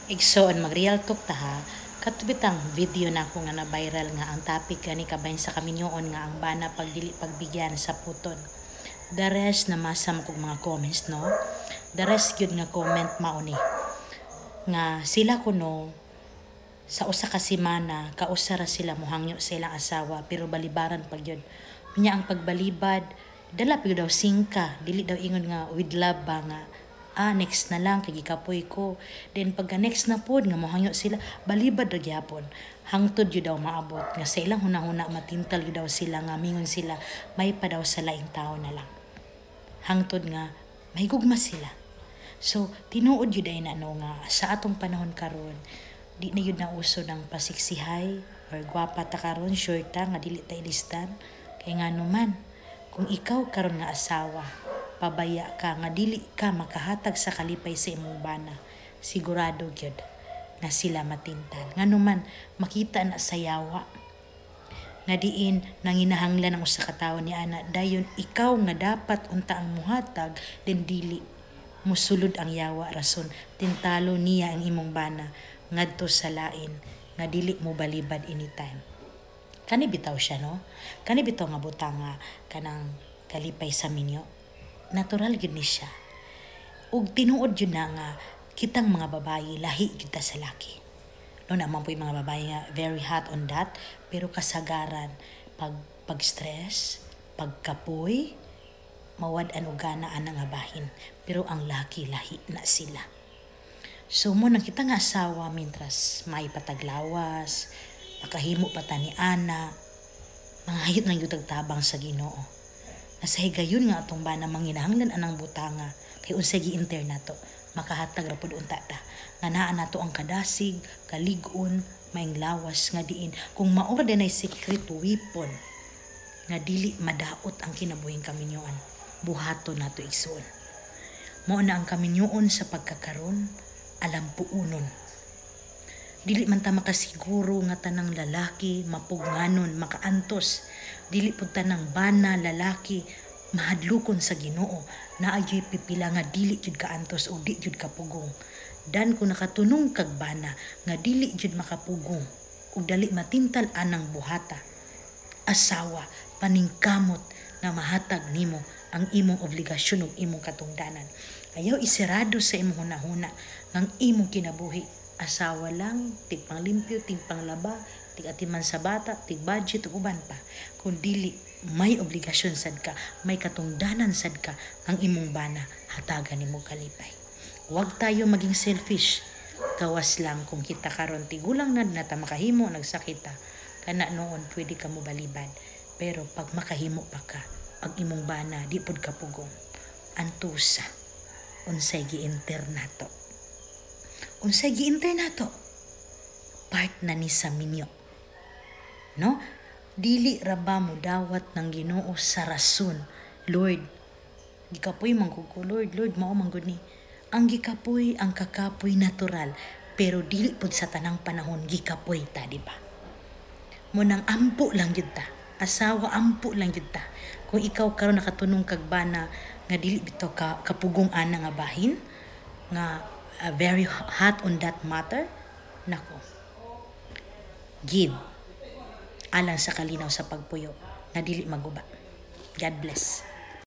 Igsoon mag-real talk ta ha. Katubitang video na ako nga na-viral nga ang topic gani kabahin sa kaminyoon nga ang bana pagdili pagbigyan sa puton. The rest na masam kog mga comments no. The rest gyud nga comment mao ni. Nga sila kuno sa usa ka semana kausara sila mohangyo sa ilang asawa pero balibaran pag yun. Unya ang pagbalibad dala pig daw singka dili daw ingon nga with love ba nga next na lang kay gikapoy ko. Then pagka next na pod nga mohangyo sila balibad ra gyapon. Hangtod yun daw maabot nga sa ilang hunahuna matintal yun daw sila nga mingon sila may pa daw sa laing tao na lang. Hangtod nga mahigugma sila. So tinuod yun ay na nga sa atong panahon karon di na yun na uso ng pasiksihay or gwapa ta karon shorta nga dili ta ilistan kay nga naman kung ikaw karon nga asawa pabaya ka nga dili ka makahatag sa kalipay sa imong bana sigurado gyud na sila matintal nganuman makita na sa yawa nga diin nanginahanglan ang usa ka tawo ni ana dayon ikaw nga dapat unta ang muhatag den dili musulod ang yawa rason tintalo niya ang imong bana ngadto sa lain nga dili mo balibad anytime. Kani bitaw siya no? Kani bitaw nga butang nga kanang kalipay sa minyo. Natural gyud ni siya. Ug tinuod yun na nga kitang mga babayi lahi gyud ta sa laki. No naman po yung mga babayi nga very hot on that pero kasagaran pag stress, pagkapoy, mawad-an og gana anang nga bahin. Pero ang laki lahi na sila. So mo nang kita nga asawa mintras may pataglawas, makahimo pa ta ni ana, mangahit nang yutag tabang sa Ginoo. Nasa higayon nga atong bana manginahanglan anang butanga kay unsay gi-inter nato makahatag ra pud unta ta nga naa nato ang kadasig, kalig-on, maing lawas nga diin kung maor dinay secret weapon nga dili madaot ang kinabuhing kaminyoan buhaton nato igsuon. Mao na ang kaminyoon sa pagkakaron alam puunon. Dili man ta makasiguro nga tanang lalaki mapugnanon makaantos. Dili pud tanang bana lalaki mahadlukon sa Ginoo naadyoy pipila nga dili jud kaantos o di jud kapugong. Dan kung nakatunong kag bana nga dili jud makapugong ug dali matintal anang buhata. Asawa paningkamot nga mahatag nimo ang imong obligasyon ug imong katungdanan. Ayaw isirado sa imong hunahuna ng imong kinabuhi. Asawa lang, tig panglimpyo, tig panglaba, tig atiman sa bata, tig budget ug uban pa. Kung dili may obligasyon sad ka, may katungdanan sad ka ang imong bana, hatagan nimo kalipay. Huwag tayo maging selfish. Gawas lang kung kita karon tigulang na nata makahimo nagsakita. Kana noon pwede ka mo balibad. Pero pag makahimo pa ka, ang imong bana di pud kapugong. Antusa unsay gi-inter nato. Unsay gi-inter nato? Part na ni sa minyo. No? Dili ra ba mo dawat ng Ginoo sa rason. Lord, gikapoy man ko Lord, mao man gud ni. Ang gikapoy, ang kakapoy natural, pero dili pud sa tanang panahon gikapoy ta, di ba? Mo nang ampo lang gyud ta. Asawa ampo lang gyud ta. Kung ikaw karon nakatunong kag bana nga dili bitaw ka kapugong ana nga bahin nga very hot on that matter, nako. Give alang sa kalinaw sa pagpuyo nga dili maguba. God bless.